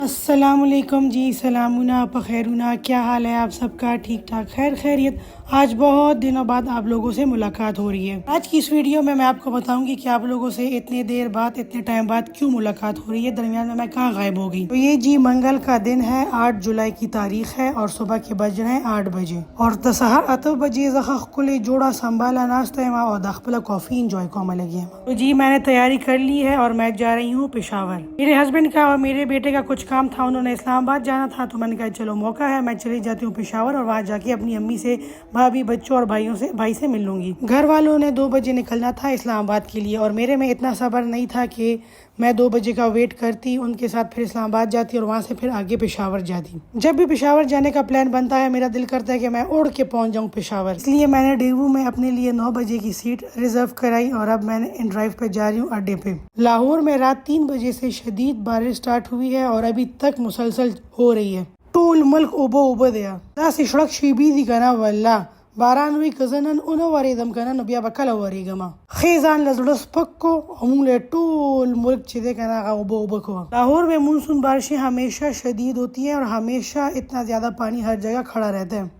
السلام علیکم جی، سلامنا بخیرونا، کیا حال ہے آپ سب کا؟ ٹھیک ٹھاک، خیر خیریت۔ آج بہت دنوں بعد آپ لوگوں سے ملاقات ہو رہی ہے۔ آج کی اس ویڈیو میں آپ کو بتاؤں گی کہ آپ لوگوں سے اتنے دیر بعد اتنے ٹائم بعد کیوں ملاقات ہو رہی ہے، درمیان میں کہاں غائب ہو گئی۔ تو یہ جی منگل کا دن ہے، 8 جولائی کی تاریخ ہے اور صبح کے بج رہے ہیں 8 بجے اور سحر 8 بجے زخخ کلے جوڑا سنبھالا ناشتہ ما اور داخلہ کافی انجوائے کو عمل لگی ہے۔ تو جی میں نے تیاری کر لی ہے اور میں جا رہی ہوں پشاور۔ میرے ہسبینڈ کا اور میرے بیٹے کا کچھ کام تھا، انہوں نے اسلام آباد جانا تھا تو میں نے کہا چلو موقع ہے، میں چلی جاتی ہوں پشاور اور وہاں جا کے اپنی امی سے، بھابھی، بچوں اور بھائی سے مل لوں گی۔ گھر والوں نے 2 بجے نکلنا تھا اسلام آباد کے لیے اور میرے میں اتنا صبر نہیں تھا کہ میں 2 بجے کا ویٹ کرتی، ان کے ساتھ پھر اسلام آباد جاتی اور وہاں سے پھر آگے پشاور جاتی۔ جب بھی پشاور جانے کا پلان بنتا ہے میرا دل کرتا ہے کہ میں اڑ کے پہنچ جاؤں پشاور، اس لیے میں نے ڈیوو میں اپنے لیے 9 بجے کی سیٹ ریزرو کرائی اور اب میں نے ان ڈرائیو پہ جا رہی ہوں اڈے پہ۔ لاہور میں رات 3 بجے سے شدید بارش سٹارٹ ہوئی ہے اور ابھی تک مسلسل ہو رہی ہے۔ ٹول ملک اوبو دیا داسی سڑک شیبی دی کنا واللہ بارانوی کزنن انو وریدم کنن بیا بکلا وریگما خیزان لزڑس پکو امولے ٹول ملک چدے کنا اوبو کو۔ لاہور میں مونسون بارشیں ہمیشہ شدید ہوتی ہیں اور ہمیشہ اتنا زیادہ پانی ہر جگہ کھڑا رہتا ہے۔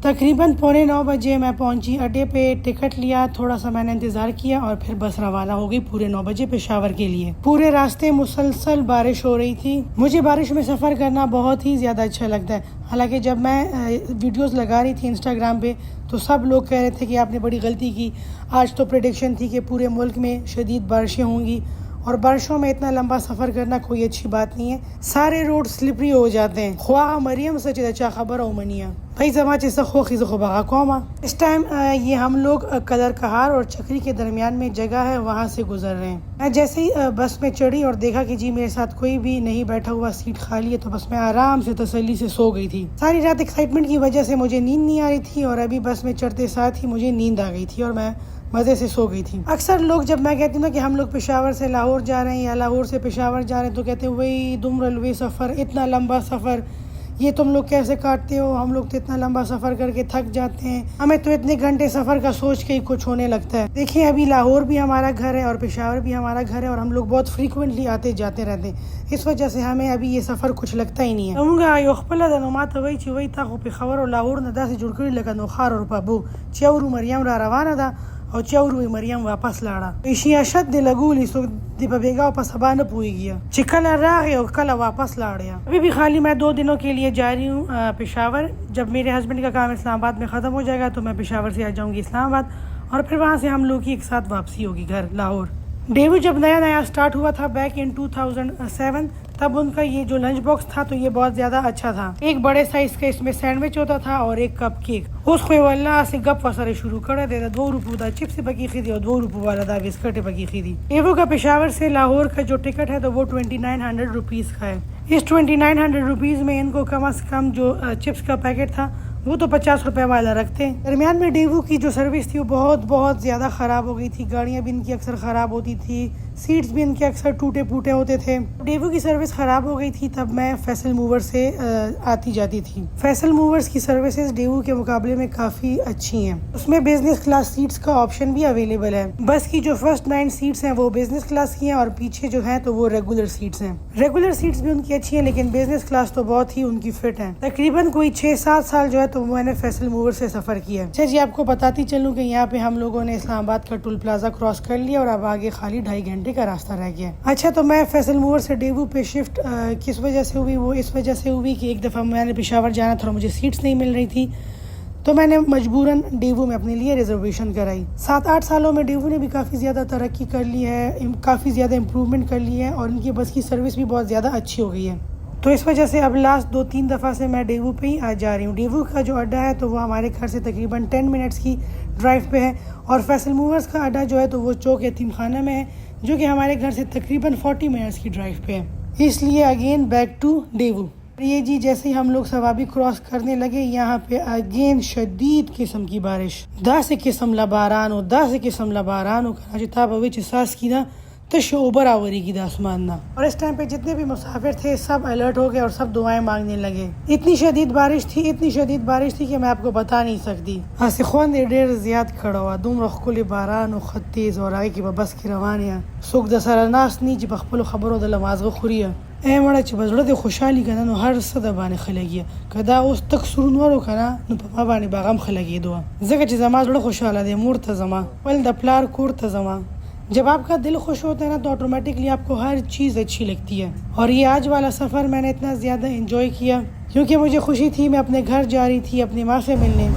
تقریباً 8:45 بجے میں پہنچی اڈے پہ، ٹکٹ لیا، تھوڑا سا میں نے انتظار کیا اور پھر بس روانہ ہو گئی پورے 9 بجے پشاور کے لیے۔ پورے راستے مسلسل بارش ہو رہی تھی۔ مجھے بارش میں سفر کرنا بہت ہی زیادہ اچھا لگتا ہے، حالانکہ جب میں ویڈیوز لگا رہی تھی انسٹاگرام پہ تو سب لوگ کہہ رہے تھے کہ آپ نے بڑی غلطی کی، آج تو پریڈکشن تھی کہ پورے ملک میں شدید بارشیں ہوں گی اور بارشوں میں اتنا لمبا سفر کرنا کوئی اچھی بات نہیں ہے، سارے روڈ سلپری ہو جاتے ہیں۔ خواہ مریم سچ اچھا خبر او منیا بھائی زما چیسا خوخی زخو بغا کوما۔ اس ٹائم یہ ہم لوگ قدر کہار اور چکری کے درمیان میں جگہ ہے وہاں سے گزر رہے ہیں۔ میں جیسے ہی بس میں چڑھی اور دیکھا کہ جی میرے ساتھ کوئی بھی نہیں بیٹھا ہوا، سیٹ خالی ہے، تو بس میں آرام سے تسلی سے سو گئی تھی۔ ساری رات ایکسائٹمنٹ کی وجہ سے مجھے نیند نہیں آ رہی تھی اور ابھی بس میں چڑھتے ساتھ ہی مجھے نیند آ گئی تھی اور میں مزے سے سو گئی تھی۔ اکثر لوگ جب میں کہتی ہوں نا کہ ہم لوگ پشاور سے لاہور جا رہے ہیں یا لاہور سے پشاور جا رہے ہیں تو کہتے ہیں وہی تم ریلوے سفر، اتنا لمبا سفر، یہ تم لوگ کیسے کاٹتے ہو؟ ہم لوگ تو اتنا لمبا سفر کر کے تھک جاتے ہیں، ہمیں تو اتنے گھنٹے سفر کا سوچ کے ہی کچھ ہونے لگتا ہے۔ دیکھیں ابھی لاہور بھی ہمارا گھر ہے اور پشاور بھی ہمارا گھر ہے اور ہم لوگ بہت فریکوینٹلی آتے جاتے رہتے ہیں، اس وجہ سے ہمیں ابھی یہ سفر کچھ لگتا ہی نہیں ہے۔ ہمگا یو خپل د نو ماته وای چې وای تا خو په خبر او لاهور نه داسې جوړ کړی لکه نو خار اور پابو چورو مریم را روانه ده او چورو مریم واپس لاړه شي اشد د لګولې سو د ببیګا په سبا نه پويږي چې کله راغی او کله واپس لاړه۔ ابھی بھی خالی میں 2 دنوں کے لیے جا رہی ہوں پشاور، جب میرے ہسبینڈ کا کام اسلام آباد میں ختم ہو جائے گا تو میں پشاور سے آ جاؤں گی اسلام آباد اور پھر وہاں سے ہم لوگ کی ایک ساتھ واپسی ہوگی گھر لاہور۔ ڈیوو جب نیا اسٹارٹ ہوا تھا بیک ان 2007 تب ان کا یہ جو لنچ باکس تھا تو یہ بہت زیادہ اچھا تھا، ایک بڑے سائز کا اس میں سینڈوچ ہوتا تھا اور ایک کپ کیک۔ اس کو واللہ سے گپ وسرے شروع کرے دے 2 روپے دا چپس بکی خیدی اور 2 روپے والا دا بسکٹ بکی خیدی۔ ڈیوو کا پشاور سے لاہور کا جو ٹکٹ ہے تو وہ 2900 روپیز کا ہے۔ اس 2900 روپیز میں ان کو کم از کم جو چپس کا پیکٹ تھا وہ تو 50 روپے والا رکھتے ہیں۔ درمیان میں ڈیوو کی جو سروس تھی وہ بہت زیادہ خراب ہو گئی تھی، گاڑیاں بھی ان کی اکثر خراب ہوتی تھی، سیٹس بھی ان کے اکثر ٹوٹے پوٹے ہوتے تھے۔ ڈیوو کی سروس خراب ہو گئی تھی تب میں فیصل موور سے آتی جاتی تھی۔ فیصل موورز کی سروسز ڈیوو کے مقابلے میں کافی اچھی ہیں، اس میں بزنس کلاس سیٹس کا آپشن بھی اویلیبل ہے۔ بس کی جو فرسٹ 9 سیٹس ہیں وہ بزنس کلاس کی ہیں اور پیچھے جو ہیں تو وہ ریگولر سیٹس ہیں۔ ریگولر سیٹس بھی ان کی اچھی ہیں لیکن بزنس کلاس تو بہت ہی ان کی فٹ ہیں۔ تقریباً کوئی 6-7 سال جو ہے تو میں نے فیصل موور سے سفر کیا ہے۔ اچھا جی آپ کو بتاتی چلوں کہ یہاں پہ ہم لوگوں نے اسلام آباد کا ٹول پلازا کراس کر لیا اور اب آگے خالی 2.5 گھنٹے کا راستہ رہ گیا۔ اچھا تو میں فیصل موور سے ڈیوو پہ شفٹ کس وجہ سے ہوئی؟ وہ اس وجہ سے ہوئی کہ ایک دفعہ میں نے پشاور جانا تھا اور مجھے سیٹس نہیں مل رہی تھی تو میں نے مجبوراً ڈیوو میں اپنے لیے ریزرویشن کرائی۔ 7-8 سالوں میں ڈیوو نے بھی کافی زیادہ ترقی کر لی ہے، کافی زیادہ امپرومنٹ کر لی ہے اور ان کی بس کی سروس بھی بہت زیادہ اچھی ہو گئی ہے، تو اس وجہ سے اب لاسٹ 2-3 دفعہ سے میں ڈیوو پہ ہی آ جا رہی ہوں۔ ڈیوو کا جو اڈا ہے تو وہ ہمارے گھر سے تقریباً 10 منٹس کی ڈرائیو پہ ہے اور فیصل موورز کا اڈا جو ہے تو وہ چوک یتیم خانہ میں ہے جو کہ ہمارے گھر سے تقریباً 40 منٹس کی ڈرائیو پہ ہے، اس لیے اگین بیک ٹو ڈیوو۔ یہ جی جیسے ہی ہم لوگ سوابی کراس کرنے لگے یہاں پہ اگین شدید قسم کی بارش، دا سے قسم لبارانو کراچی تھا بوچ ساس کی نا تش اوبر آوری کی دا آسمان نا. اور اس ٹائم پہ جتنے بھی مسافر تھے سب الرٹ ہو گئے اور سب دعائیں مانگنے لگے. اتنی شدید بارش تھی کہ میں آپ کو بتا نہیں سکتی. آسخوان دے ډیر زیات کھڑا ہوا دومره ښکلی باران او خط تیز اور هغې کې به بس کې روان یم. څوک د سره ناست نی چې په خپلو خبرو د لمازغه خوري. ای مړه چې به زړه دې خوشحالي که نه نو هر څه د باندې ښه لګي. که دا اوس تک سرونور و که نه نو په ما باندې به غم ښه لګېدو. ځکه چې زما زړه خوشحاله دی، مور ته ځما، خپل د پلار کور ته ځما. جب آپ کا دل خوش ہوتا ہے نا تو آٹومیٹکلی آپ کو ہر چیز اچھی لگتی ہے. اور یہ آج والا سفر میں نے اتنا زیادہ انجوائے کیا کیونکہ مجھے خوشی تھی میں اپنے گھر جا رہی تھی اپنی ماں سے ملنے.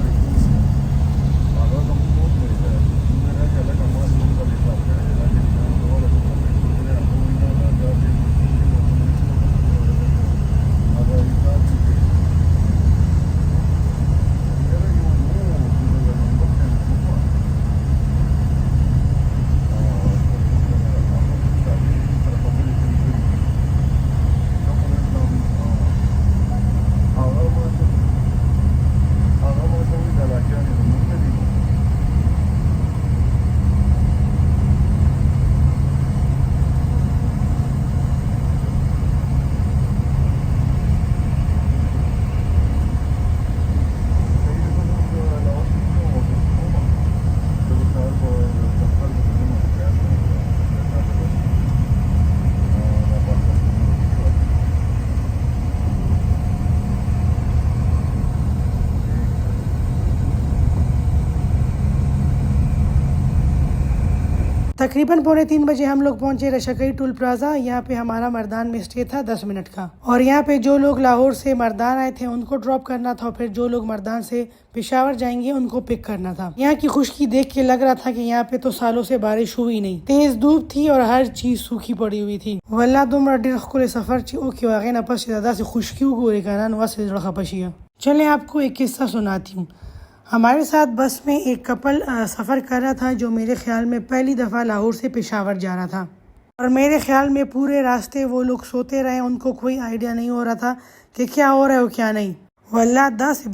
تقریباً 2:45 بجے ہم لوگ پہنچے رشکئی ٹول پلازا. یہاں پہ ہمارا مردان میں اسٹے تھا 10 منٹ کا. اور یہاں پہ جو لوگ لاہور سے مردان آئے تھے ان کو ڈراپ کرنا تھا اور پھر جو لوگ مردان سے پشاور جائیں گے ان کو پک کرنا تھا. یہاں کی خشکی دیکھ کے لگ رہا تھا کہ یہاں پہ تو سالوں سے بارش ہوئی نہیں. تیز دھوپ تھی اور ہر چیز سوکھی پڑی ہوئی تھی. والله دومره ډیر ښکلی سفر چې اوکې هغې نه پس چې داسې خشکي وګورې که نه نو هسې زړه خفه شي. چلیں آپ کو ایک قصہ سناتی ہوں. ہمارے ساتھ بس میں ایک کپل سفر کر رہا تھا جو میرے خیال میں پہلی دفعہ لاہور سے پشاور جا رہا تھا. اور میرے خیال میں پورے راستے وہ لوگ سوتے رہے، ان کو کوئی آئیڈیا نہیں ہو رہا تھا کہ کیا ہو رہا ہے اور کیا نہیں. والله داسې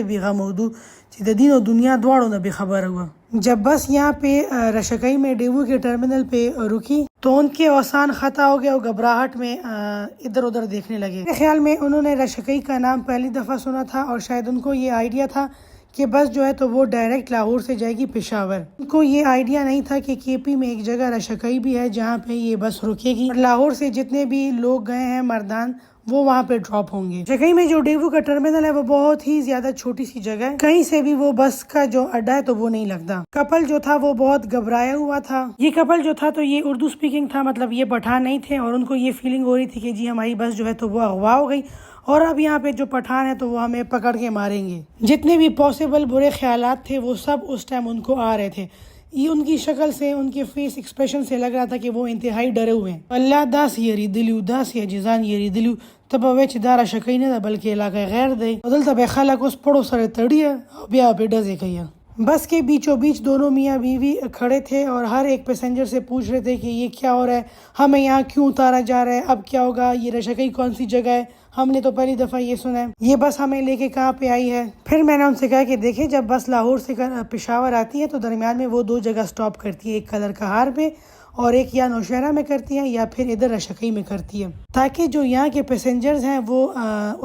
بیغه موضوع چې د دین و دنیا دواړو نه بے خبر ہوا. جب بس یہاں پہ رشکئی میں ڈیوو کے ٹرمینل پہ رکی تو ان کے اوسان خطا ہو گیا اور گھبراہٹ میں ادھر ادھر دیکھنے لگے. میرے خیال میں انہوں نے رشکئی کا نام پہلی دفعہ سنا تھا اور شاید ان کو یہ آئیڈیا تھا کہ بس جو ہے تو وہ ڈائریکٹ لاہور سے جائے گی پشاور. ان کو یہ آئیڈیا نہیں تھا کہ کے پی میں ایک جگہ رشکئی بھی ہے جہاں پہ یہ بس رکے گی اور لاہور سے جتنے بھی لوگ گئے ہیں مردان وہ وہاں پہ ڈراپ ہوں گے. رشکئی میں جو ڈیوو کا ٹرمینل ہے وہ بہت ہی زیادہ چھوٹی سی جگہ ہے، کہیں سے بھی وہ بس کا جو اڈا ہے تو وہ نہیں لگتا. کپل جو تھا وہ بہت گھبرایا ہوا تھا. یہ کپل جو تھا تو یہ اردو سپیکنگ تھا، مطلب یہ پٹھان نہیں تھے اور ان کو یہ فیلنگ ہو رہی تھی کہ جی ہماری بس جو ہے تو وہ اغوا ہو گئی اور اب یہاں پہ جو پٹھان ہے تو وہ ہمیں پکڑ کے ماریں گے. جتنے بھی پاسبل برے خیالات تھے وہ سب اس ٹائم ان کو آ رہے تھے. یہ ان کی شکل سے، ان کے فیس ایکسپریشن سے لگ رہا تھا کہ وہ انتہائی ڈرے ہوئے ہیں. اللہ داس یری جزان یری دلیو تب وچ دارا شکای نه بلکې علاقه غیر دی. بدلته به خلک اوس پړو سره تړي بیا به ډزې کوي. بس کے بیچوں بیچ دونوں میاں بیوی کھڑے تھے اور ہر ایک پیسنجر سے پوچھ رہے تھے کہ یہ کیا ہو رہا ہے، ہمیں یہاں کیوں اتارا جا رہا ہے، اب کیا ہوگا، یہ رشکئی کون سی جگہ ہے، ہم نے تو پہلی دفعہ یہ سنا ہے، یہ بس ہمیں لے کے کہاں پہ آئی ہے. پھر میں نے ان سے کہا کہ دیکھیں جب بس لاہور سے پشاور آتی ہے تو درمیان میں وہ 2 جگہ سٹاپ کرتی ہے، ایک کلر کہار پہ اور ایک یا نوشہرہ میں کرتی ہے یا پھر ادھر رشکئی میں کرتی ہے، تاکہ جو یہاں کے پیسنجرز ہیں وہ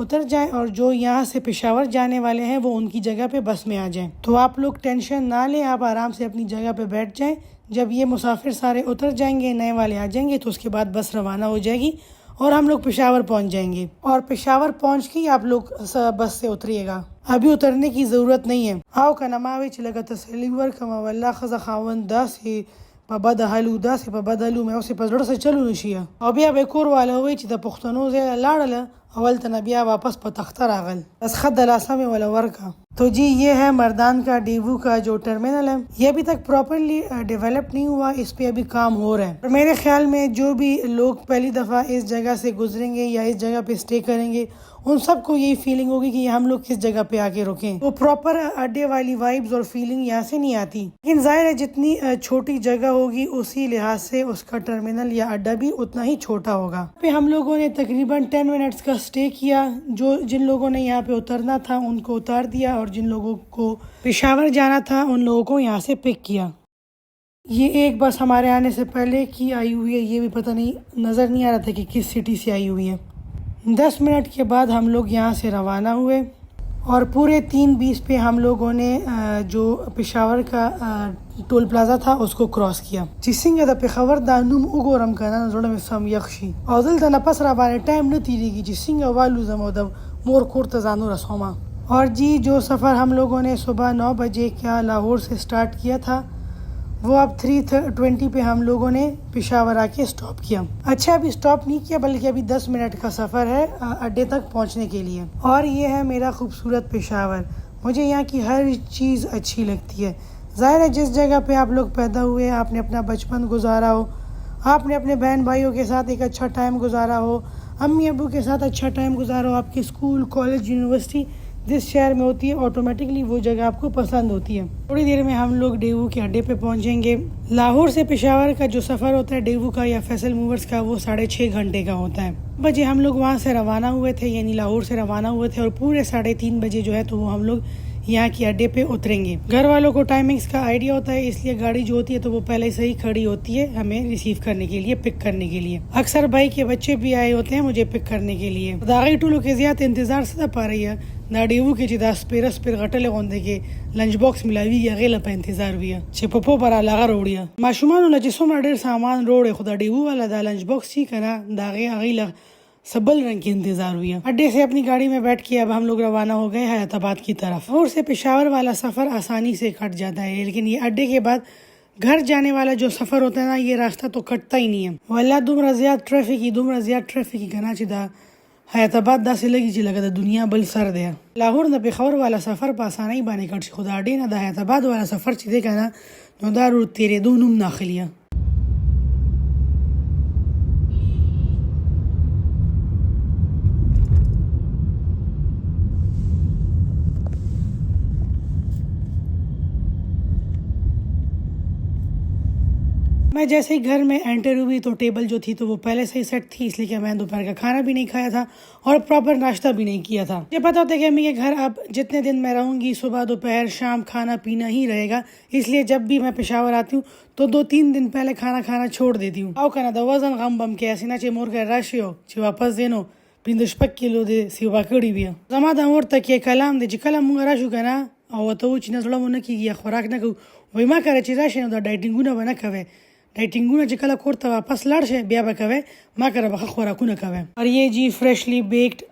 اتر جائیں اور جو یہاں سے پشاور جانے والے ہیں وہ ان کی جگہ پہ بس میں آ جائیں. تو آپ لوگ ٹینشن نہ لیں، آپ آرام سے اپنی جگہ پہ بیٹھ جائیں. جب یہ مسافر سارے اتر جائیں گے، نئے والے آ جائیں گے تو اس کے بعد بس روانہ ہو جائے گی اور ہم لوگ پشاور پہنچ جائیں گے. اور پشاور پہنچ کے آپ لوگ بس سے اتریے گا، ابھی اترنے کی ضرورت نہیں ہے. آؤ کا نماوی چلگا تسلی ورکما والله خزا خاوند داسې په بد حالو داسې په بد حالو مې اوسې په زړه سره چلو نشي. او بیا به کور والا وایي چې د پښتنو ځای لاړله اول ته بیا واپس په تخته راغل، بس خط د لاسه مې ولا ورکا. تو جی یہ ہے مردان کا ڈیوو کا جو ٹرمینل ہے، یہ ابھی تک پراپرلی ڈیولپ نہیں ہوا، اس پہ ابھی کام ہو رہا ہے. اور میرے خیال میں جو بھی لوگ پہلی دفعہ اس جگہ سے گزریں گے یا اس جگہ پہ اسٹے کریں گے ان سب کو یہی فیلنگ ہوگی کہ ہم لوگ کس جگہ پہ آ کے رکیں. وہ پراپر اڈے والی وائبز اور فیلنگ یہاں سے نہیں آتی. لیکن ظاہر ہے جتنی چھوٹی جگہ ہوگی اسی لحاظ سے اس کا ٹرمینل یا اڈا بھی اتنا ہی چھوٹا ہوگا. پہ ہم لوگوں نے تقریباً 10 منٹس کا اسٹے کیا. جن لوگوں نے یہاں پہ اترنا تھا ان کو اتار دیا اور جن لوگوں کو پشاور جانا تھا ان لوگوں کو یہاں سے پک کیا. یہ ایک بس ہمارے آنے سے پہلے کی آئی ہوئی ہے. یہ بھی پتہ نہیں نظر نہیں آ رہا تھا کہ کس سٹی سے آئی ہوئی ہے. 10 منٹ کے بعد ہم لوگ یہاں سے روانہ ہوئے اور پورے 3:20 پہ ہم لوگوں نے جو پشاور کا ٹول پلازا تھا اس کو کراس کیا. جسنگ دا پخور دا نوم وګورم کنه زړه مې سم یخ شي او دلته نه پس را باندې ټایم نه تیریږي چې څنګه والوزم او د مور کور ته ځانو رسومه. اور جی جو سفر ہم لوگوں نے صبح 9 بجے کیا لاہور سے سٹارٹ کیا تھا وہ اب 3:20 پہ ہم لوگوں نے پشاور آ کے سٹاپ کیا. اچھا ابھی سٹاپ نہیں کیا بلکہ ابھی 10 منٹ کا سفر ہے اڈے تک پہنچنے کے لیے. اور یہ ہے میرا خوبصورت پشاور. مجھے یہاں کی ہر چیز اچھی لگتی ہے. ظاہر ہے جس جگہ پہ آپ لوگ پیدا ہوئے آپ نے اپنا بچپن گزارا ہو, آپ نے اپنے بہن بھائیوں کے ساتھ ایک اچھا ٹائم گزارا ہو, امی ابو کے ساتھ اچھا ٹائم گزارا ہو, آپ کے اسکول کالج یونیورسٹی جس شہر میں ہوتی ہے آٹومیٹکلی وہ جگہ آپ کو پسند ہوتی ہے. تھوڑی دیر میں ہم لوگ ڈیوو کے اڈے پہ پہنچیں گے. لاہور سے پشاور کا جو سفر ہوتا ہے ڈیوو کا یا فیصل موورز کا وہ 6.5 گھنٹے کا ہوتا ہے. بجے ہم لوگ وہاں سے روانہ ہوئے تھے یعنی لاہور سے روانہ ہوئے تھے اور پورے 3:30 بجے جو ہے تو وہ ہم لوگ یہاں کی اڈے پہ اتریں گے. گھر والوں کو ٹائمنگز کا آئیڈیا ہوتا ہے اس لیے گاڑی جو ہوتی ہے تو وہ پہلے سے ہی کھڑی ہوتی ہے ہمیں ریسیو کرنے کے لیے پک کرنے کے لیے. اکثر بھائی کے بچے بھی آئے ہوتے ہیں مجھے پک کرنے کے لیے. داغی ټولو کې زیات انتظار څه پا رہی ہے دا ډیوو کې چې دا سپیر غټلې غونډې کې لنچ باکس ملاویږي هغې له په انتظار وي چې په پو پر هغه روړي ماشومانو له چې څومره ډېر سامان روړی خو دا ډیوو والا دا لنچ باکس چې که نه د هغې له سبل رنگ کی انتظار ہوئی ہے. اڈے سے اپنی گاڑی میں بیٹھ کے اب ہم لوگ روانہ ہو گئے حیات آباد کی طرف. اور سے پشاور والا سفر آسانی سے کٹ جاتا ہے لیکن یہ اڈے کے بعد گھر جانے والا جو سفر ہوتا ہے نا یہ راستہ تو کٹتا ہی نہیں ہے. والله دومره زیات ټریفیک کنا چې دا حیات آباد داسې لګي چې لکه د دنیا بل سر دی. لاهور نه پېښور والا سفر په اسانۍ باندې کټ شي خو د اډې نه د حیات آباد والا سفر چې دی کنه نو دا رو تېرېدو نوم نه اخلي. میں جیسے ہی گھر میں انٹر ہوئی تو ٹیبل جو تھی تو وہ پہلے سے ہی سیٹ تھی اس لیے کہ میں دوپہر کا کھانا بھی نہیں کھایا تھا اور پراپر ناشتہ بھی نہیں کیا تھا. یہ پتہ ہوتا ہے کہ امی کے گھر اب جتنے دن میں رہوں گی صبح دوپہر شام کھانا پینا ہی رہے گا اس لیے جب بھی میں پشاور آتی ہوں تو 2-3 دن پہلے کھانا چھوڑ دیتی ہوں. او کنه د وزن غم بم کې اسینه چې مور کې راشي او چې واپس دینو 15 کیلو دې سیوا کړی بیا. زما د مور ته کې کلام دې چې کله مونږ راشو کنه او ته چې نزړه مونږ نه کیږي خوراک نه کوو وای ما کړی چې راشي نو د ډایټینګونه ونه کوي ډایټینګونه چې کله کور ته واپس لاړ شي بیا به کوي ما کړه به خوراکونه کوي. اور یہ جی freshly baked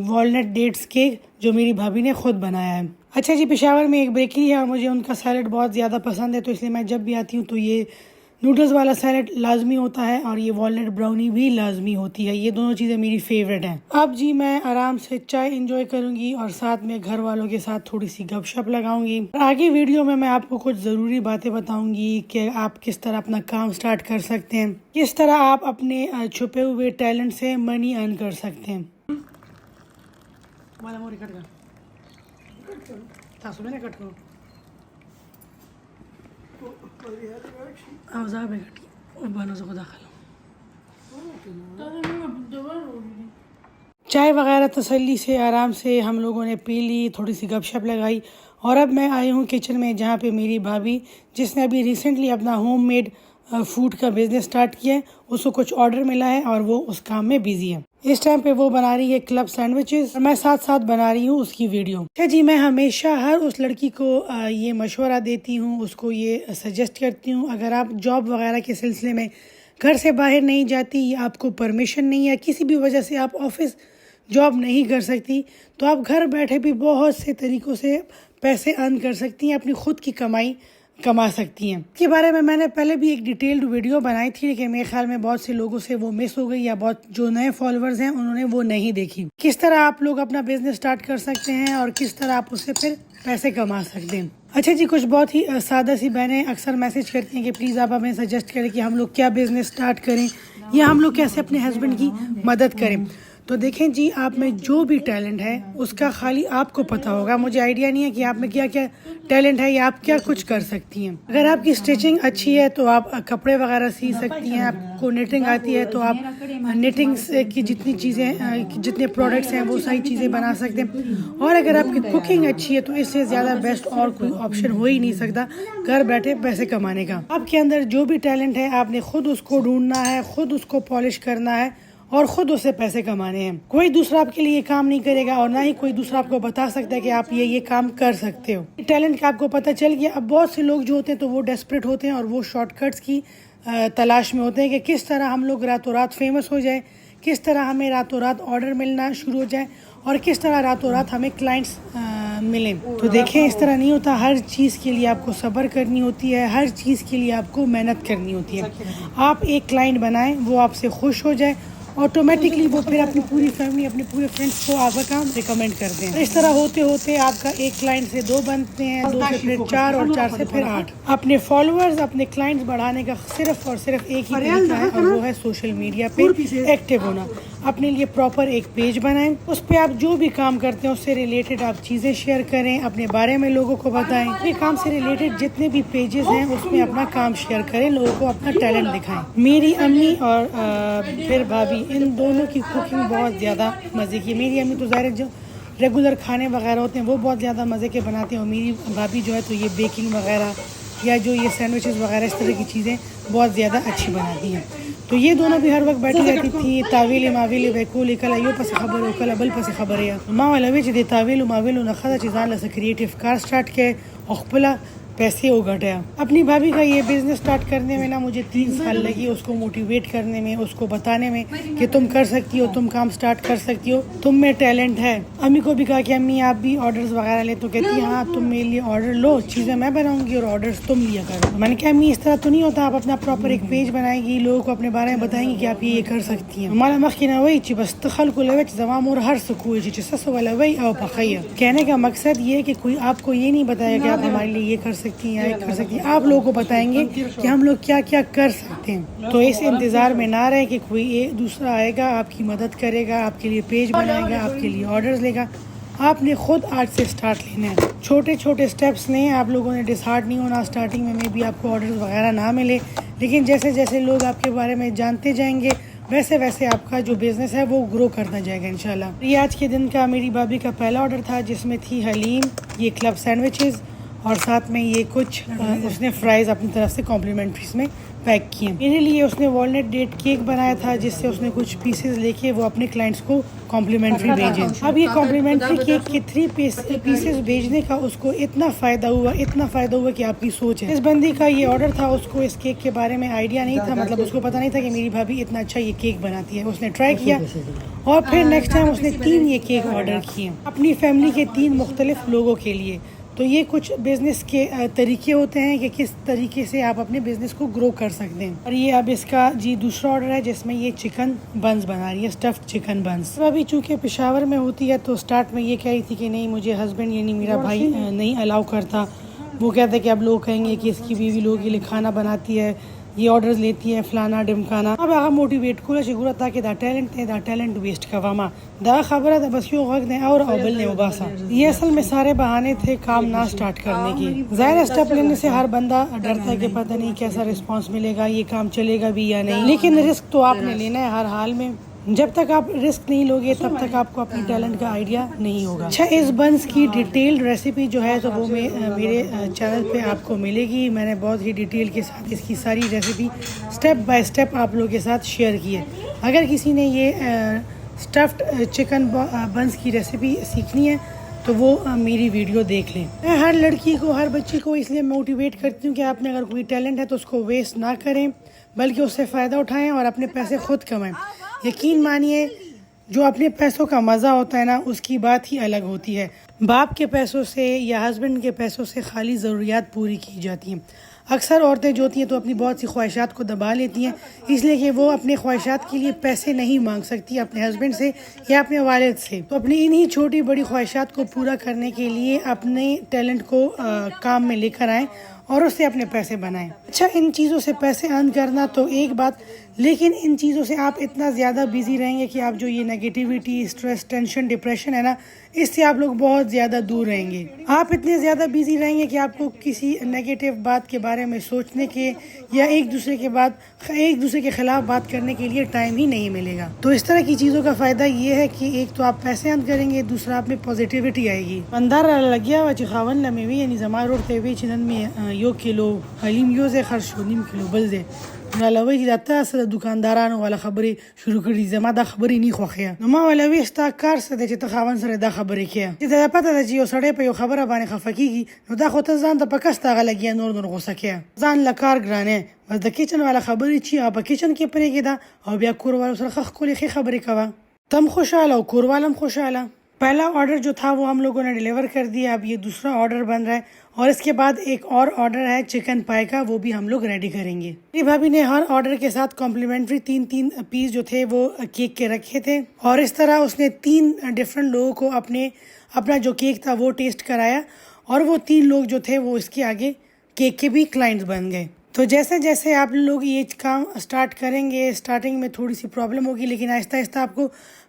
walnut dates cake جو میری بھابھی نے خود بنایا ہے. اچھا جی پشاور میں ایک بیکری ہے اور مجھے ان کا سیلڈ بہت زیادہ پسند ہے تو اس لیے میں جب بھی آتی ہوں تو یہ نوڈلز والا سیلڈ لازمی ہوتا ہے اور یہ والنٹ براؤنی بھی لازمی ہوتی ہے. یہ دونوں چیزیں میری فیوریٹ ہیں. اب جی میں آرام سے چائے انجوائے کروں گی اور ساتھ میں گھر والوں کے ساتھ تھوڑی سی گپ شپ لگاؤں گی. آگے ویڈیو میں آپ کو کچھ ضروری باتیں بتاؤں گی کہ آپ کس طرح اپنا کام سٹارٹ کر سکتے ہیں, کس طرح آپ اپنے چھپے ہوئے ٹیلنٹ سے منی ارن کر سکتے ہیں. چائے وغیرہ تسلی سے آرام سے ہم لوگوں نے پی لی, تھوڑی سی گپ شپ لگائی اور اب میں آئی ہوں کچن میں جہاں پہ میری بھابھی جس نے ابھی ریسنٹلی اپنا ہوم میڈ فوڈ کا بزنس سٹارٹ کیا ہے اس کو کچھ آرڈر ملا ہے اور وہ اس کام میں بیزی ہے. اس ٹائم پہ وہ بنا رہی ہے کلب سینڈوچز اور میں ساتھ بنا رہی ہوں اس کی ویڈیو. جی میں ہمیشہ ہر اس لڑکی کو یہ مشورہ دیتی ہوں, اس کو یہ سجیسٹ کرتی ہوں اگر آپ جاب وغیرہ کے سلسلے میں گھر سے باہر نہیں جاتی یا آپ کو پرمیشن نہیں ہے کسی بھی وجہ سے آپ آفس جاب نہیں کر سکتی تو آپ گھر بیٹھے بھی بہت سے طریقوں سے پیسے ارن کر سکتی ہیں, اپنی خود کی کمائی کما سکتی ہیں. اس کے بارے میں نے پہلے بھی ایک ڈیٹیلڈ ویڈیو بنائی تھی لیکن میرے خیال میں بہت سے لوگوں سے وہ مس ہو گئی یا بہت جو نئے فالوورز ہیں انہوں نے وہ نہیں دیکھی. کس طرح آپ لوگ اپنا بزنس سٹارٹ کر سکتے ہیں اور کس طرح آپ اس سے پھر پیسے کما سکتے ہیں. اچھا جی کچھ بہت ہی سادہ سی بہنیں اکثر میسج کرتی ہیں کہ پلیز آپ ہمیں سجیسٹ کریں کہ ہم لوگ کیا بزنس سٹارٹ کریں یا ہم لوگ کیسے اپنے ہسبینڈ کی مدد کریں. تو دیکھیں جی، آپ میں جو بھی ٹیلنٹ ہے اس کا خالی آپ کو پتہ ہوگا. مجھے آئیڈیا نہیں ہے کہ آپ میں کیا کیا ٹیلنٹ ہے یا آپ کیا کچھ کر سکتی ہیں. اگر آپ کی اسٹیچنگ اچھی ہے تو آپ کپڑے وغیرہ سی سکتی ہیں. آپ کو نیٹنگ آتی ہے تو آپ نیٹنگ کی جتنی چیزیں جتنے پروڈکٹس ہیں وہ ساری چیزیں بنا سکتے ہیں. اور اگر آپ کی کوکنگ اچھی ہے تو اس سے زیادہ بیسٹ اور کوئی آپشن ہو ہی نہیں سکتا گھر بیٹھے پیسے کمانے کا. آپ کے اندر جو بھی ٹیلنٹ ہے آپ نے خود اس کو ڈھونڈنا ہے، خود اس کو پالش کرنا ہے اور خود اسے پیسے کمانے ہیں. کوئی دوسرا آپ کے لیے یہ کام نہیں کرے گا اور نہ ہی کوئی دوسرا آپ کو بتا سکتا ہے کہ آپ یہ کام کر سکتے ہو. ٹیلنٹ کا آپ کو پتہ چل گیا. اب بہت سے لوگ جو ہوتے ہیں تو وہ ڈیسپریٹ ہوتے ہیں اور وہ شارٹ کٹس کی تلاش میں ہوتے ہیں کہ کس طرح ہم لوگ راتوں رات فیمس ہو جائیں، کس طرح ہمیں راتوں رات آرڈر ملنا شروع ہو جائے اور کس طرح راتوں رات ہمیں کلائنٹس ملیں. تو دیکھیں اس طرح نہیں ہوتا. ہر چیز کے لیے آپ کو صبر کرنی ہوتی ہے، ہر چیز کے لیے آپ کو محنت کرنی ہوتی ہے. آپ ایک کلائنٹ بنائیں، وہ آپ سے خوش ہو جائے، آٹومیٹکلی وہ پھر اپنی پوری فیملی، اپنے پورے فرینڈس کو آپ کا کام ریکمینڈ کرتے ہیں. اس طرح ہوتے ہوتے آپ کا ایک کلائنٹ سے 2 بنتے ہیں، 2 سے پھر 4 اور 4 سے پھر 8. اپنے فالوورز، اپنے کلائنٹس بڑھانے کا صرف اور صرف ایک ہی طریقہ ہے اور وہ ہے سوشل میڈیا پہ ایکٹیو ہونا. اپنے لیے پراپر ایک پیج بنائیں، اس پہ آپ جو بھی کام کرتے ہیں اس سے ریلیٹڈ آپ چیزیں شیئر کریں، اپنے بارے میں لوگوں کو بتائیں. اپنے کام سے ریلیٹڈ جتنے بھی پیجز ہیں اس میں اپنا کام شیئر کریں، لوگوں کو اپنا ٹیلنٹ دکھائیں. میری امی اور پھر بھابھی، ان دونوں کی کوکنگ بہت زیادہ مزے کی. میری امی تو ظاہر جو ریگولر کھانے وغیرہ ہوتے ہیں وہ بہت زیادہ مزے کے بناتے ہیں اور میری بھابھی جو ہے تو یہ بیکنگ وغیرہ یا جو یہ سینڈوچز وغیرہ اس طرح کی چیزیں بہت زیادہ اچھی بناتی ہیں. تو یہ دونوں بھی ہر وقت بیٹھی رہتی تھی. تاویل ماویل ویکول کل ایو پس خبر او کل بل پس خبر یا ما ولوي چې د تاویل ماویل نه خدا چې ځان له کریټیو کار سٹارټ کړي او خپل پیسے اگٹیا. اپنی بھابھی کا یہ بزنس سٹارٹ کرنے میں نا مجھے 3 سال لگی، اس کو موٹیویٹ کرنے میں، اس کو بتانے میں کہ تم کر سکتی ہو، تم کام سٹارٹ کر سکتی ہو، تم میں ٹیلنٹ ہے. امی کو بھی کہا کہ امی آپ بھی آرڈرز وغیرہ لے، تو کہتی ہاں تم میرے لیے آرڈر لو، چیزیں میں بناؤں گی اور آرڈرز تم لیا کرو. میں نے کہا امی اس طرح تو نہیں ہوتا، آپ اپنا پراپر ایک پیج بنائیں گی، لوگوں کو اپنے بارے میں بتائیں گی کہ آپ یہ کر سکتی ہیں. مالا مخکینه وای چې بس خلکو لوي چې زما مور هر څه کوي چې سس ولوي او پخیه. کہنے کا مقصد یہ ہے کہ کوئی آپ کو یہ نہیں بتائے کہ آپ ہمارے لیے یہ کر سکتی ہیں یا یہ کر سکتی ہیں، آپ لوگوں کو بتائیں گے کہ ہم لوگ کیا کیا کر سکتے ہیں. تو اس انتظار میں نہ رہے کہ کوئی ایک دوسرا آئے گا آپ کی مدد کرے گا، آپ کے لیے پیج بنائے گا، آپ کے لیے آرڈرز لے گا. آپ نے خود آج سے سٹارٹ لینا ہے. چھوٹے چھوٹے سٹیپس لیں. آپ لوگوں نے ڈسہارٹ نہیں ہونا. سٹارٹنگ میں بھی آپ کو آرڈرز وغیرہ نہ ملے، لیکن جیسے جیسے لوگ آپ کے بارے میں جانتے جائیں گے ویسے ویسے آپ کا جو بزنس ہے وہ گرو کرتا جائے گا انشاءاللہ. یہ آج کے دن کا میری بھابھی کا پہلا آرڈر تھا، جس میں تھی حلیم، یہ کلب سینڈوچز اور ساتھ میں یہ کچھ اس نے فرائز اپنی طرف سے کمپلیمنٹریز میں پیک کیے. میرے لیے اس نے والنٹ ڈیٹ کیک بنایا تھا، جس سے اس نے کچھ پیسز لے کے وہ اپنے کلائنٹس کو کمپلیمنٹری بھیجیں. اب یہ کمپلیمنٹری کیک کے 3 پیسز بھیجنے کا اس کو اتنا فائدہ ہوا کہ آپ کی سوچ ہے. اس بندی کا یہ آرڈر تھا، اس کو اس کیک کے بارے میں آئیڈیا نہیں تھا، مطلب اس کو پتہ نہیں تھا کہ میری بھابھی اتنا اچھا یہ کیک بناتی ہے. اس نے ٹرائی کیا اور پھر نیکسٹ ٹائم اس نے 3 یہ کیک آرڈر کیے اپنی فیملی کے 3 مختلف لوگوں کے لیے. تو یہ کچھ بزنس کے طریقے ہوتے ہیں کہ کس طریقے سے آپ اپنے بزنس کو گرو کر سکتے ہیں. اور یہ اب اس کا دوسرا آرڈر ہے، جس میں یہ چکن بنز بنا رہی ہے، اسٹفڈ چکن بنز. ابھی چونکہ پشاور میں ہوتی ہے تو سٹارٹ میں یہ کہہ رہی تھی کہ نہیں، مجھے ہسبینڈ یعنی میرا بھائی نہیں الاؤ کرتا. وہ کہتا ہے کہ اب لوگ کہیں گے کہ اس کی بیوی لوگوں کے لیے کھانا بناتی ہے، یہ آرڈرز لیتی ہیں فلانا ڈمکانا. اب هغه موټیویټ کوله چې ګوره تا کې دا ټیلنټ دی، دا ټیلنٹ ویسٹ کوه ما، دا خبره ده، بس یو غږ دی اور بل نه وباسا. یہ اصل میں سارے بہانے تھے کام نہ سٹارٹ کرنے کی. ظاہر اسٹیپ لینے سے ہر بندہ ڈرتا ہے کہ پتہ نہیں کیسا رسپانس ملے گا، یہ کام چلے گا بھی یا نہیں، لیکن رسک تو آپ نے لینا ہے ہر حال میں. جب تک آپ رسک نہیں لوگے تب تک آپ کو اپنی ٹیلنٹ کا آئیڈیا نہیں ہوگا. اچھا، اس بنس کی ڈیٹیلڈ ریسیپی جو ہے تو وہ میرے چینل پہ آپ کو ملے گی. میں نے بہت ہی ڈیٹیل کے ساتھ اس کی ساری ریسیپی سٹیپ بائی سٹیپ آپ لوگوں کے ساتھ شیئر کی ہے. اگر کسی نے یہ اسٹفڈ چکن بنس کی ریسیپی سیکھنی ہے تو وہ میری ویڈیو دیکھ لیں. میں ہر لڑکی کو، ہر بچی کو اس لیے موٹیویٹ کرتی ہوں کہ آپ نے اگر کوئی ٹیلنٹ ہے تو اس کو ویسٹ نہ کریں، بلکہ اس سے فائدہ اٹھائیں اور اپنے پیسے خود کمائیں. یقین مانیے، جو اپنے پیسوں کا مزہ ہوتا ہے نا، اس کی بات ہی الگ ہوتی ہے. باپ کے پیسوں سے یا ہسبینڈ کے پیسوں سے خالی ضروریات پوری کی جاتی ہیں. اکثر عورتیں جو ہوتی ہیں تو اپنی بہت سی خواہشات کو دبا لیتی ہیں، اس لیے کہ وہ اپنے خواہشات کے لیے پیسے نہیں مانگ سکتی اپنے ہسبینڈ سے یا اپنے والد سے. تو اپنی انہی چھوٹی بڑی خواہشات کو پورا کرنے کے لیے اپنے ٹیلنٹ کو کام میں لے کر آئیں اور اس سے اپنے پیسے بنائیں. اچھا، ان چیزوں سے پیسے ارن کرنا تو ایک بات، لیکن ان چیزوں سے آپ اتنا زیادہ بیزی رہیں گے کہ آپ جو یہ نگیٹیوٹی، اسٹریس، ٹینشن، ڈپریشن ہے نا، اس سے آپ لوگ بہت زیادہ دور رہیں گے۔ آپ اتنے زیادہ بیزی رہیں گے کہ آپ کو کسی نگیٹیو بات کے بارے میں سوچنے کے یا ایک دوسرے کے خلاف بات کرنے کے لیے ٹائم ہی نہیں ملے گا۔ تو اس طرح کی چیزوں کا فائدہ یہ ہے کہ ایک تو آپ پیسے ارن کریں گے، دوسرا آپ میں پازیٹیوٹی آئے گی۔ بندار لگیا ہوا چخاون لموی یعنی زما روڈ ته وی چې نن می 1 کیلو حلیم یوزه خرج شو، نیم کیلو بل دی نالوی چې داته سره دکاندارانو والا خبرې شروع کړي، زما دا خبرې نه خوښه نو ما ولوي ستا کار څه دی چې ته خاوند سره دا خبرې کې چې دا پته ده چې یو سړی په یو خبره باندې خفه کیږي نو دا خو ته ځان ته پکس تا غلګیا نور غوسه کې ځان لکار ګرانه بس د کچن والا خبرې چې آپ کچن کې پرېږي دا او بیا کور والو سره خخ کولی خې خبرې کوه، تم خوشحاله او کور والم خوشحاله۔ پہلا آرڈر جو تھا وہ ہم لوگوں نے ڈیلیور کر دیا، اب یہ دوسرا آرڈر بن رہا ہے اور اس کے بعد ایک اور آرڈر ہے چکن پائے کا، وہ بھی ہم لوگ ریڈی کریں گے۔ میری بھابھی نے ہر آرڈر کے ساتھ کمپلیمنٹری 3 پیس جو تھے وہ کیک کے رکھے تھے اور اس طرح اس نے 3 ڈفرینٹ لوگوں کو اپنا جو کیک تھا وہ ٹیسٹ کرایا اور وہ 3 لوگ جو تھے وہ اس کے آگے کیک کے بھی کلائنٹس بن گئے۔ تو جیسے جیسے آپ لوگ یہ کام سٹارٹ کریں گے، سٹارٹنگ میں تھوڑی سی پرابلم ہوگی لیکن آہستہ آہستہ آپ کو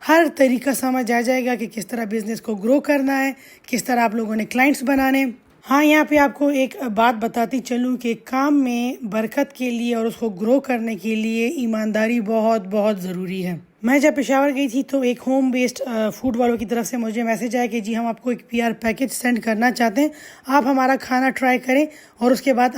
ہر طریقہ سمجھ آ جائے گا کہ کس طرح بزنس کو گرو کرنا ہے، کس طرح آپ لوگوں نے کلائنٹس بنانے۔ ہاں یہاں پہ آپ کو ایک بات بتاتی چلوں کہ کام میں برکت کے لیے اور اس کو گرو کرنے کے لیے ایمانداری بہت بہت ضروری ہے۔ میں جب پشاور گئی تھی تو ایک ہوم بیسڈ فوڈ والوں کی طرف سے مجھے میسج آیا کہ جی ہم آپ کو ایک PR پیکج سینڈ کرنا چاہتے ہیں، آپ ہمارا کھانا ٹرائی کریں اور اس کے بعد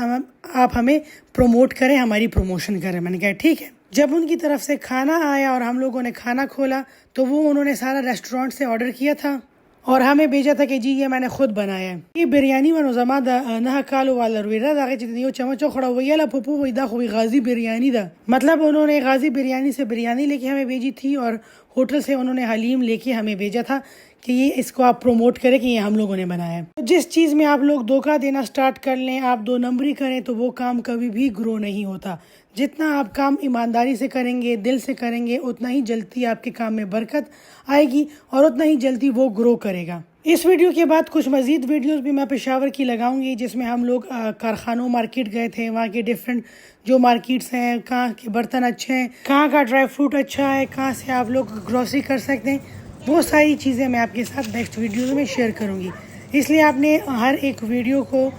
آپ ہمیں پروموٹ کریں، ہماری پروموشن کریں۔ میں نے کہا ٹھیک ہے۔ جب ان کی طرف سے کھانا آیا اور ہم لوگوں نے کھانا کھولا تو وہ انہوں نے سارا ریسٹورینٹ سے آرڈر کیا تھا اور ہمیں بھیجا تھا کہ جی یہ میں نے خود بنایا ہے۔ یہ بریانی ونو زما دا نه کالو والا رویرا دا چې یو چمچو خړا ویلا پپو وای دا خو غازی بریانی دا، مطلب انہوں نے غازی بریانی سے بریانی لے کے ہمیں بھیجی تھی اور ہوٹل سے انہوں نے حلیم لے کے ہمیں بھیجا تھا کہ یہ اس کو آپ پروموٹ کریں کہ یہ ہم لوگوں نے بنایا ہے۔ جس چیز میں آپ لوگ دھوکہ دینا سٹارٹ کر لیں، آپ 2 نمبری کریں تو وہ کام کبھی بھی گرو نہیں ہوتا۔ جتنا آپ کام ایمانداری سے کریں گے، دل سے کریں گے، اتنا ہی جلدی آپ کے کام میں برکت آئے گی اور اتنا ہی جلدی وہ گرو کرے گا۔ اس ویڈیو کے بعد کچھ مزید ویڈیوز بھی میں پشاور کی لگاؤں گی جس میں ہم لوگ کارخانوں مارکیٹ گئے تھے، وہاں کے ڈفرینٹ جو مارکیٹس ہیں، کہاں کے برتن اچھے ہیں، کہاں کا ڈرائی فروٹ اچھا ہے، کہاں سے آپ لوگ گروسری کر سکتے ہیں، وہ ساری چیزیں میں آپ کے ساتھ نیکسٹ ویڈیوز میں شیئر کروں گی۔ اس لیے آپ نے ہر ایک ویڈیو کو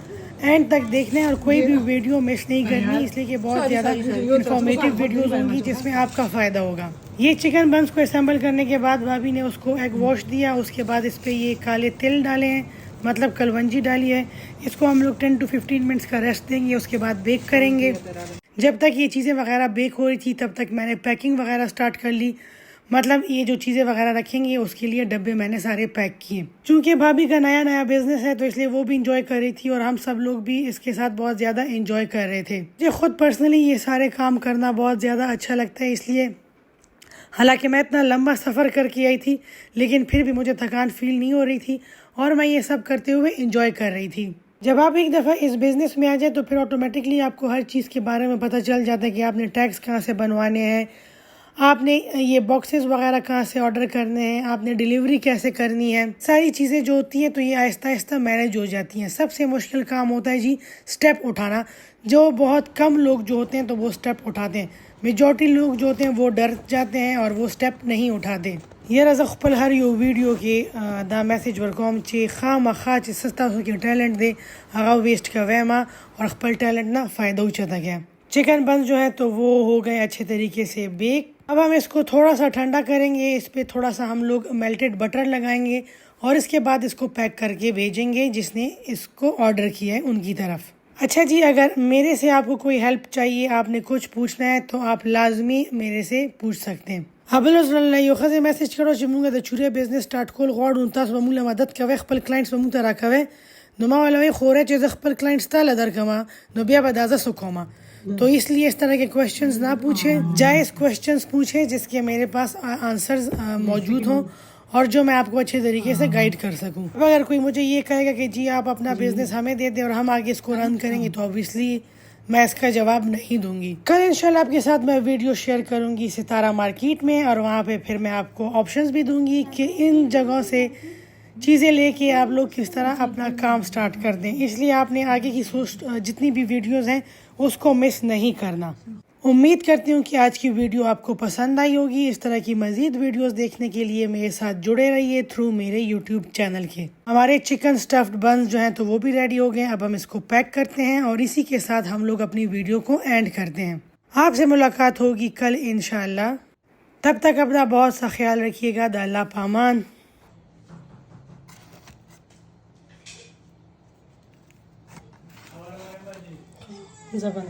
اینڈ تک دیکھنا ہے اور کوئی بھی ویڈیو مس نہیں کرنی، اس لیے کہ بہت زیادہ انفارمیٹیو ویڈیوز ہوں گی جس میں آپ کا فائدہ ہوگا۔ یہ چکن بنس کو اسمبل کرنے کے بعد بھابھی نے اس کو ایگ واش دیا، اس کے بعد اس پہ یہ کالے تل ڈالے ہیں، مطلب کلونجی ڈالی ہے۔ اس کو ہم لوگ 10 to 15 منٹس کا ریسٹ دیں گے، اس کے بعد بیک کریں گے۔ جب تک یہ چیزیں وغیرہ بیک ہو رہی تھی تب تک میں نے پیکنگ وغیرہ سٹارٹ کر لی، مطلب یہ جو چیزیں وغیرہ رکھیں گے اس کے لیے ڈبے میں نے سارے پیک کیے۔ چونکہ بھابھی کا نیا بزنس ہے تو اس لیے وہ بھی انجوائے کر رہی تھی اور ہم سب لوگ بھی اس کے ساتھ بہت زیادہ انجوائے کر رہے تھے۔ مجھے خود پرسنلی یہ سارے کام کرنا بہت زیادہ اچھا لگتا ہے، اس لیے حالانکہ میں اتنا لمبا سفر کر کے آئی تھی لیکن پھر بھی مجھے تھکان فیل نہیں ہو رہی تھی اور میں یہ سب کرتے ہوئے انجوائے کر رہی تھی۔ جب آپ ایک دفعہ اس بزنس میں آ جائیں تو پھر آٹومیٹکلی آپ کو ہر چیز کے بارے میں پتہ چل جاتا ہے کہ آپ نے ٹیگس کہاں سے بنوانے ہیں، آپ نے یہ باکسز وغیرہ کہاں سے آرڈر کرنے ہیں، آپ نے ڈیلیوری کیسے کرنی ہے، ساری چیزیں جو ہوتی ہیں تو یہ آہستہ آہستہ مینیج ہو جاتی ہیں۔ سب سے مشکل کام ہوتا ہے جی سٹیپ اٹھانا، جو بہت کم لوگ جو ہوتے ہیں تو وہ سٹیپ اٹھاتے ہیں، میجورٹی لوگ جو ہوتے ہیں وہ ڈر جاتے ہیں اور وہ سٹیپ نہیں اٹھاتے۔ یہ رزق خپل ہر یو ویڈیو کې دا میسج ورکوم چې خامخا چې ستاسو کې ټیلنٹ دی هغه ویسٹ کوئ ما اور خپل ټیلنٹ نه فائدہ اچھتا گیا۔ چکن بنس جو ہے تو وہ ہو گئے اچھے طریقے سے بیک۔ اب ہم اس کو تھوڑا سا ٹھنڈا کریں گے، اس پہ تھوڑا سا ہم لوگ میلٹڈ بٹر لگائیں گے اور اس کے بعد اس کو پیک کر کے بھیجیں گے جس نے اس کو آرڈر کیا ہے ان کی طرف۔ اچھا جی، اگر میرے سے آپ کو کوئی ہیلپ چاہیے، آپ نے کچھ پوچھنا ہے تو آپ لازمی میرے سے پوچھ سکتے ہیں۔ ابل یو خزه میسج کړو چې موږ د چوریا بزنس سٹارټ کول غواړو، تاسو به موږ مدد کوئ، خپل کلاینټس به موږ ته راکوئ. نو ما ویل خورې چې زه خپل کلاینټس ته درکوم نو بیا به دا زه څه کوم. تو اس لیے اس طرح کے کویشچنز نہ پوچھیں، جائز کویشچنز پوچھیں جس کے میرے پاس آنسرز موجود ہوں اور جو میں آپ کو اچھے طریقے سے گائیڈ کر سکوں. اب اگر کوئی مجھے یہ کہے گا کہ جی آپ اپنا بزنس ہمیں دے دیں اور ہم آگے اس کو رن کریں گے تو اوبیسلی میں اس کا جواب نہیں دوں گی. کل انشاءاللہ آپ کے ساتھ میں ویڈیو شیئر کروں گی ستارہ مارکیٹ میں، اور وہاں پہ پھر میں آپ کو آپشنز بھی دوں گی کہ ان جگہوں سے چیزیں لے کے آپ لوگ کس طرح اپنا کام سٹارٹ کر دیں. اس لیے آپ نے آگے کی جتنی بھی ویڈیوز ہیں اس کو مس نہیں کرنا. امید کرتی ہوں کہ آج کی ویڈیو آپ کو پسند آئی ہوگی. اس طرح کی مزید ویڈیوز دیکھنے کے لیے میرے ساتھ جڑے رہیے تھرو میرے یوٹیوب چینل کے. ہمارے چکن اسٹفڈ بنز جو ہیں تو وہ بھی ریڈی ہو گئے. اب ہم اس کو پیک کرتے ہیں اور اسی کے ساتھ ہم لوگ اپنی ویڈیو کو اینڈ کرتے ہیں. آپ سے ملاقات ہوگی کل انشاءاللہ. تب تک اپنا بہت سا خیال رکھیے گا. اللہ پامان. زبان